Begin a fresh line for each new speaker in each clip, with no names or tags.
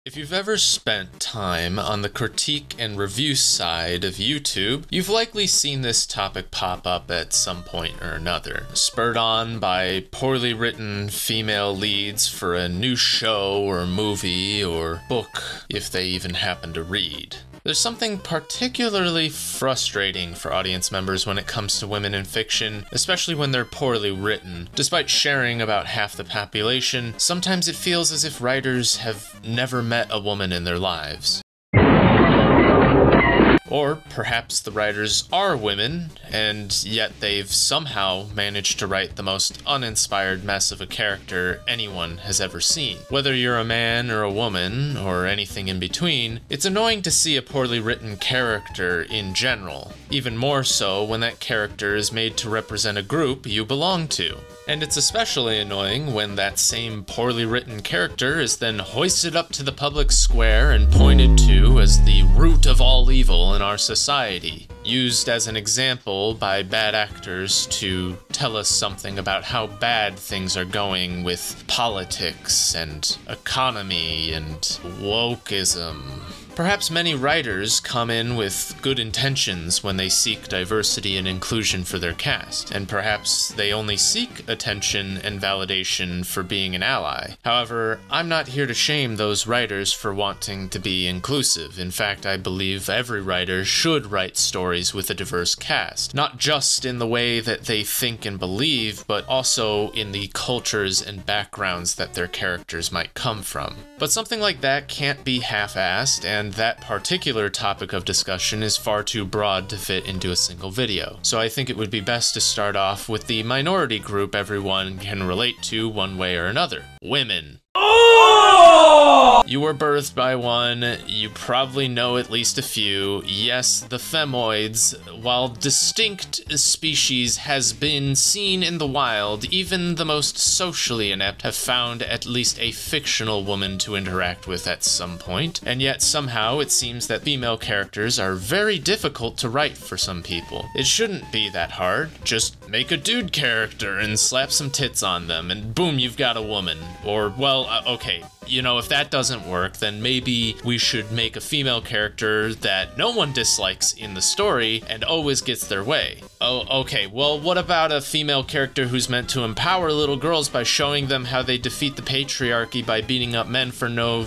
If you've ever spent time on the critique and review side of YouTube, you've likely seen this topic pop up at some point or another, spurred on by poorly written female leads for a new show or movie or book, if they even happen to read. There's something particularly frustrating for audience members when it comes to women in fiction, especially when they're poorly written. Despite sharing about half the population, sometimes it feels as if writers have never met a woman in their lives. Or perhaps the writers are women, and yet they've somehow managed to write the most uninspired mess of a character anyone has ever seen. Whether you're a man or a woman, or anything in between, it's annoying to see a poorly written character in general. Even more so when that character is made to represent a group you belong to. And it's especially annoying when that same poorly written character is then hoisted up to the public square and pointed to as the root of all evil in our society, used as an example by bad actors to tell us something about how bad things are going with politics and economy and wokeism. Perhaps many writers come in with good intentions when they seek diversity and inclusion for their cast, and perhaps they only seek attention and validation for being an ally. However, I'm not here to shame those writers for wanting to be inclusive. In fact, I believe every writer should write stories with a diverse cast, not just in the way that they think and believe, but also in the cultures and backgrounds that their characters might come from. But something like that can't be half-assed, and that particular topic of discussion is far too broad to fit into a single video. So I think it would be best to start off with the minority group everyone can relate to one way or another: women. You were birthed by one, you probably know at least a few. Yes, the femoids, while distinct species has been seen in the wild, even the most socially inept have found at least a fictional woman to interact with at some point, and yet somehow it seems that female characters are very difficult to write for some people. It shouldn't be that hard. Just make a dude character and slap some tits on them, and boom, you've got a woman. Or, well, okay. You know, if that doesn't work, then maybe we should make a female character that no one dislikes in the story and always gets their way. Oh, okay, well, what about a female character who's meant to empower little girls by showing them how they defeat the patriarchy by beating up men for no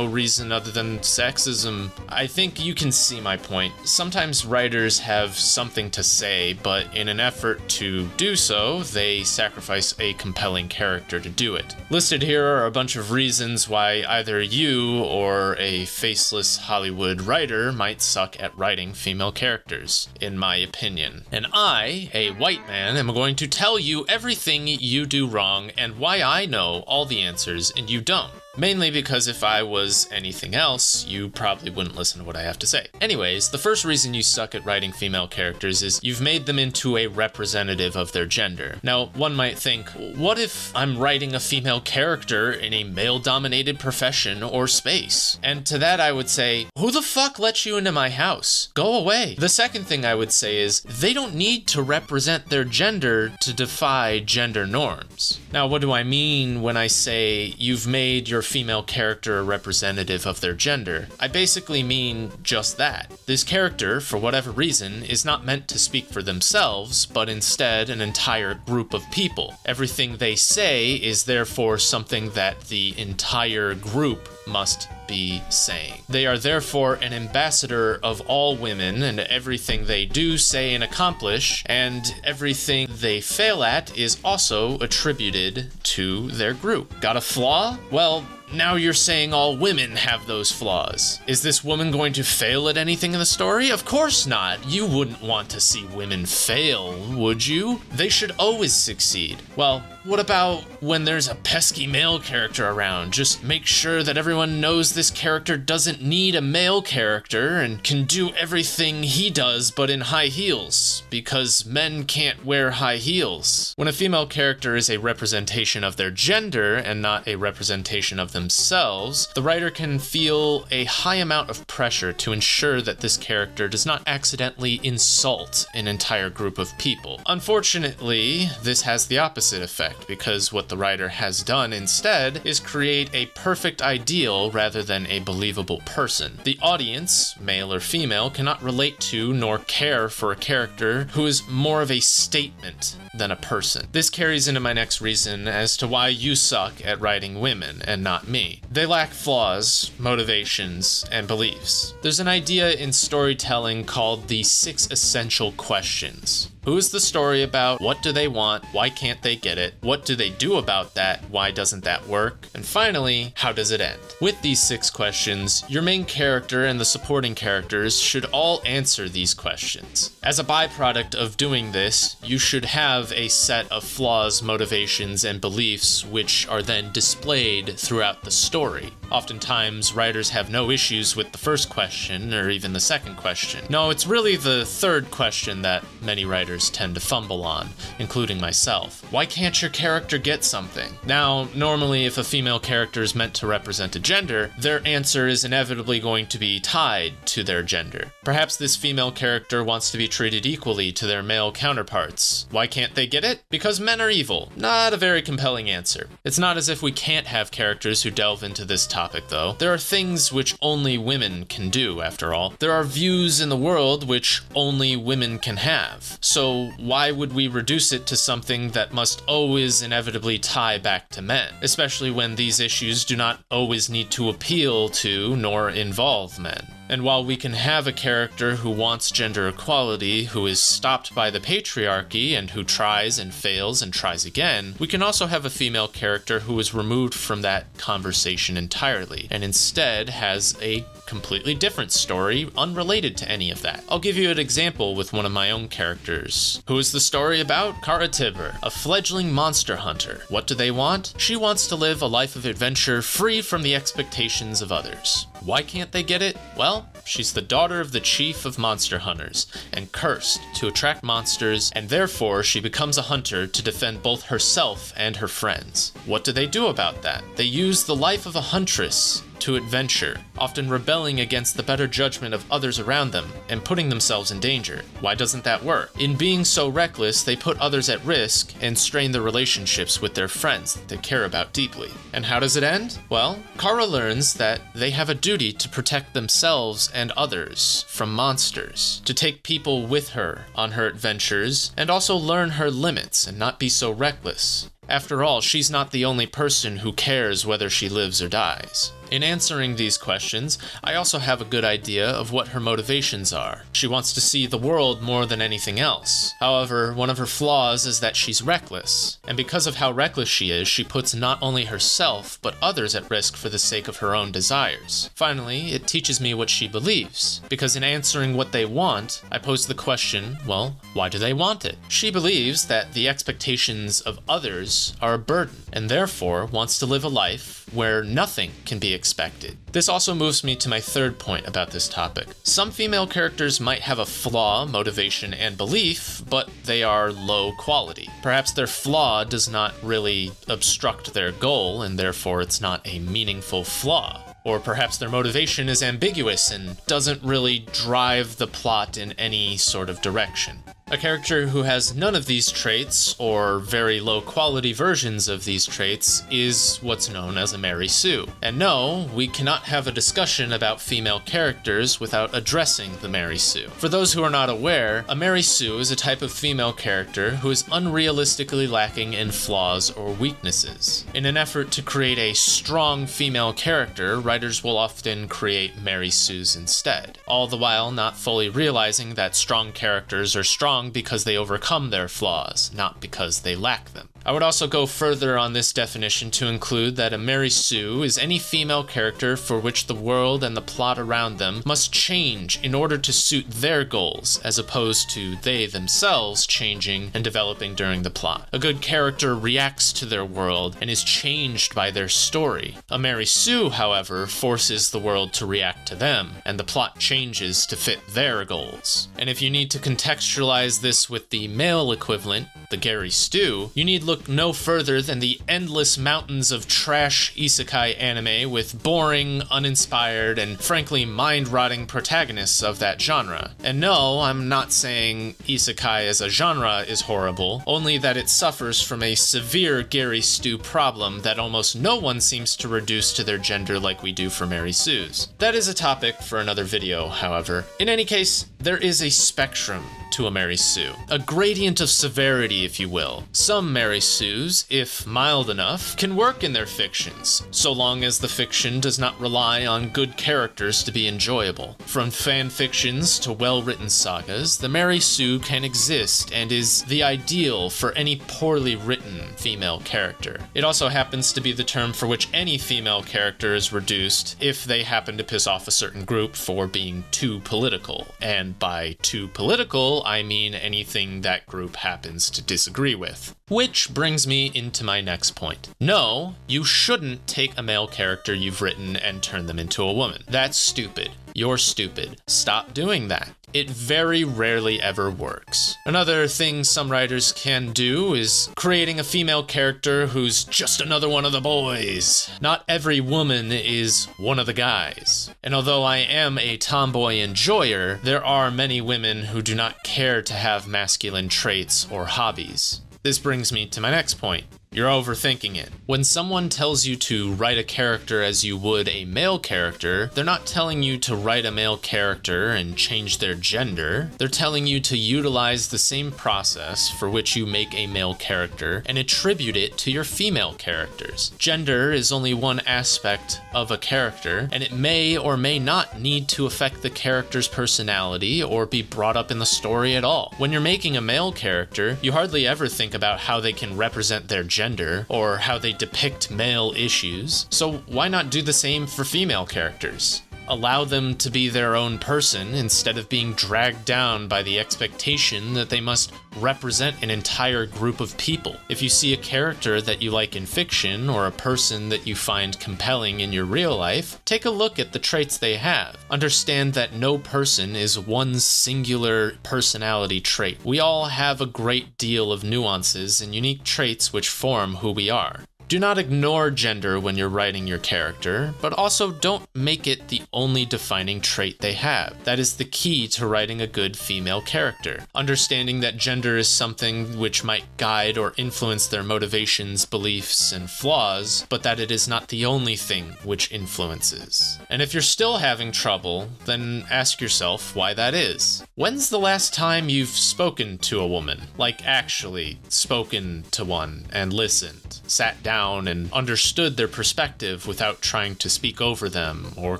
reason other than sexism? I think you can see my point. Sometimes writers have something to say, but in an effort to do so, they sacrifice a compelling character to do it. Listed here are a bunch of reasons why either you or a faceless Hollywood writer might suck at writing female characters, in my opinion. And I, a white man, am going to tell you everything you do wrong and why I know all the answers and you don't. Mainly because if I was anything else, you probably wouldn't listen to what I have to say. Anyways, the first reason you suck at writing female characters is you've made them into a representative of their gender. Now, one might think, what if I'm writing a female character in a male-dominated profession or space? And to that I would say, who the fuck let you into my house? Go away. The second thing I would say is, they don't need to represent their gender to defy gender norms. Now, what do I mean when I say you've made your female character a representative of their gender? I basically mean just that. This character, for whatever reason, is not meant to speak for themselves, but instead an entire group of people. Everything they say is therefore something that the entire group must be saying. They are therefore an ambassador of all women, and everything they do, say, and accomplish, and everything they fail at is also attributed to their group. Got a flaw? Well, now you're saying all women have those flaws. Is this woman going to fail at anything in the story? Of course not. You wouldn't want to see women fail, would you? They should always succeed. Well, what about when there's a pesky male character around? Just make sure that everyone knows this character doesn't need a male character and can do everything he does but in high heels, because men can't wear high heels. When a female character is a representation of their gender and not a representation of themselves, the writer can feel a high amount of pressure to ensure that this character does not accidentally insult an entire group of people. Unfortunately, this has the opposite effect, because what the writer has done instead is create a perfect ideal rather than a believable person. The audience, male or female, cannot relate to nor care for a character who is more of a statement than a person. This carries into my next reason as to why you suck at writing women and not me. They lack flaws, motivations, and beliefs. There's an idea in storytelling called the 6 essential questions. Who is the story about? What do they want? Why can't they get it? What do they do about that? Why doesn't that work? And finally, how does it end? With these 6 questions, your main character and the supporting characters should all answer these questions. As a byproduct of doing this, you should have a set of flaws, motivations, and beliefs which are then displayed throughout the story. Oftentimes, writers have no issues with the first question or even the second question. No, it's really the third question that many writers tend to fumble on, including myself. Why can't your character get something? Now, normally if a female character is meant to represent a gender, their answer is inevitably going to be tied to their gender. Perhaps this female character wants to be treated equally to their male counterparts. Why can't they get it? Because men are evil. Not a very compelling answer. It's not as if we can't have characters who delve into this topic, though. There are things which only women can do, after all. There are views in the world which only women can have. So why would we reduce it to something that must always inevitably tie back to men, especially when these issues do not always need to appeal to nor involve men? And while we can have a character who wants gender equality, who is stopped by the patriarchy and who tries and fails and tries again, we can also have a female character who is removed from that conversation entirely and instead has a completely different story unrelated to any of that. I'll give you an example with one of my own characters. Who is the story about? Kara Tibber, a fledgling monster hunter. What do they want? She wants to live a life of adventure free from the expectations of others. Why can't they get it? Well, she's the daughter of the chief of monster hunters and cursed to attract monsters, and therefore she becomes a hunter to defend both herself and her friends. What do they do about that? They use the life of a huntress to adventure, often rebelling against the better judgment of others around them and putting themselves in danger. Why doesn't that work? In being so reckless, they put others at risk and strain the relationships with their friends that they care about deeply. And how does it end? Well, Kara learns that they have a duty to protect themselves and others from monsters, to take people with her on her adventures, and also learn her limits and not be so reckless. After all, she's not the only person who cares whether she lives or dies. In answering these questions, I also have a good idea of what her motivations are. She wants to see the world more than anything else. However, one of her flaws is that she's reckless. And because of how reckless she is, she puts not only herself, but others at risk for the sake of her own desires. Finally, it teaches me what she believes. Because in answering what they want, I pose the question, well, why do they want it? She believes that the expectations of others are a burden, and therefore wants to live a life where nothing can be expected. This also moves me to my third point about this topic. Some female characters might have a flaw, motivation, and belief, but they are low quality. Perhaps their flaw does not really obstruct their goal, and therefore it's not a meaningful flaw. Or perhaps their motivation is ambiguous and doesn't really drive the plot in any sort of direction. A character who has none of these traits, or very low quality versions of these traits, is what's known as a Mary Sue. And no, we cannot have a discussion about female characters without addressing the Mary Sue. For those who are not aware, a Mary Sue is a type of female character who is unrealistically lacking in flaws or weaknesses. In an effort to create a strong female character, writers will often create Mary Sues instead, all the while not fully realizing that strong characters are strong because they overcome their flaws, not because they lack them. I would also go further on this definition to include that a Mary Sue is any female character for which the world and the plot around them must change in order to suit their goals, as opposed to they themselves changing and developing during the plot. A good character reacts to their world and is changed by their story. A Mary Sue, however, forces the world to react to them, and the plot changes to fit their goals. And if you need to contextualize analyze this with the male equivalent, the Gary Stu, you need look no further than the endless mountains of trash isekai anime with boring, uninspired, and frankly mind-rotting protagonists of that genre. And no, I'm not saying isekai as a genre is horrible, only that it suffers from a severe Gary Stu problem that almost no one seems to reduce to their gender like we do for Mary Sue's. That is a topic for another video, however. In any case, there is a spectrum to a Mary Sue. A gradient of severity, if you will. Some Mary Sues, if mild enough, can work in their fictions, so long as the fiction does not rely on good characters to be enjoyable. From fan fictions to well-written sagas, the Mary Sue can exist and is the ideal for any poorly written female character. It also happens to be the term for which any female character is reduced if they happen to piss off a certain group for being too political. And by too political, I mean anything that group happens to disagree with. Which brings me into my next point. No, you shouldn't take a male character you've written and turn them into a woman. That's stupid. You're stupid. Stop doing that. It very rarely ever works. Another thing some writers can do is creating a female character who's just another one of the boys. Not every woman is one of the guys. And although I am a tomboy enjoyer, there are many women who do not care to have masculine traits or hobbies. This brings me to my next point. You're overthinking it. When someone tells you to write a character as you would a male character, they're not telling you to write a male character and change their gender. They're telling you to utilize the same process for which you make a male character and attribute it to your female characters. Gender is only one aspect of a character, and it may or may not need to affect the character's personality or be brought up in the story at all. When you're making a male character, you hardly ever think about how they can represent their gender or how they depict male issues, so why not do the same for female characters? Allow them to be their own person instead of being dragged down by the expectation that they must represent an entire group of people. If you see a character that you like in fiction or a person that you find compelling in your real life, take a look at the traits they have. Understand that no person is one singular personality trait. We all have a great deal of nuances and unique traits which form who we are. Do not ignore gender when you're writing your character, but also don't make it the only defining trait they have. That is the key to writing a good female character. Understanding that gender is something which might guide or influence their motivations, beliefs, and flaws, but that it is not the only thing which influences. And if you're still having trouble, then ask yourself why that is. When's the last time you've spoken to a woman? Like actually spoken to one and listened, sat down and understood their perspective without trying to speak over them or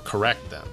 correct them.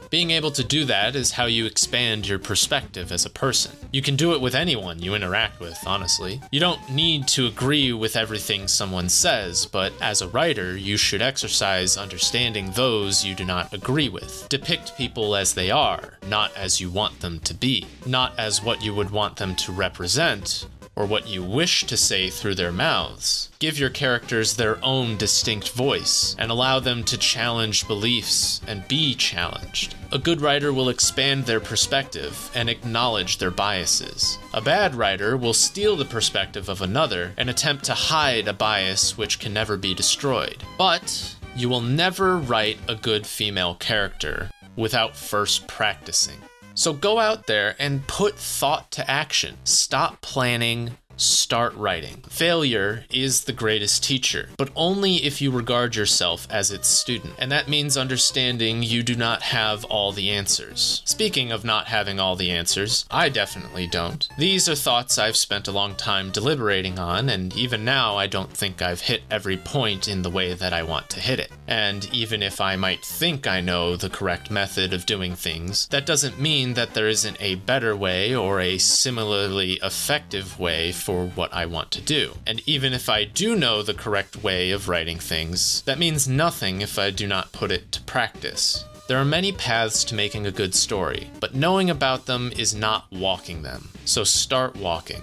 Being able to do that is how you expand your perspective as a person. You can do it with anyone you interact with, honestly. You don't need to agree with everything someone says, but as a writer, you should exercise understanding those you do not agree with. Depict people as they are, not as you want them to be, not as what you would want them to represent, or what you wish to say through their mouths. Give your characters their own distinct voice, and allow them to challenge beliefs and be challenged. A good writer will expand their perspective and acknowledge their biases. A bad writer will steal the perspective of another and attempt to hide a bias which can never be destroyed. But you will never write a good female character without first practicing. So go out there and put thought to action. Stop planning, start writing. Failure is the greatest teacher, but only if you regard yourself as its student. And that means understanding you do not have all the answers. Speaking of not having all the answers, I definitely don't. These are thoughts I've spent a long time deliberating on, and even now I don't think I've hit every point in the way that I want to hit it. And even if I might think I know the correct method of doing things, that doesn't mean that there isn't a better way or a similarly effective way for what I want to do. And even if I do know the correct way of writing things, that means nothing if I do not put it to practice. There are many paths to making a good story, but knowing about them is not walking them. So start walking.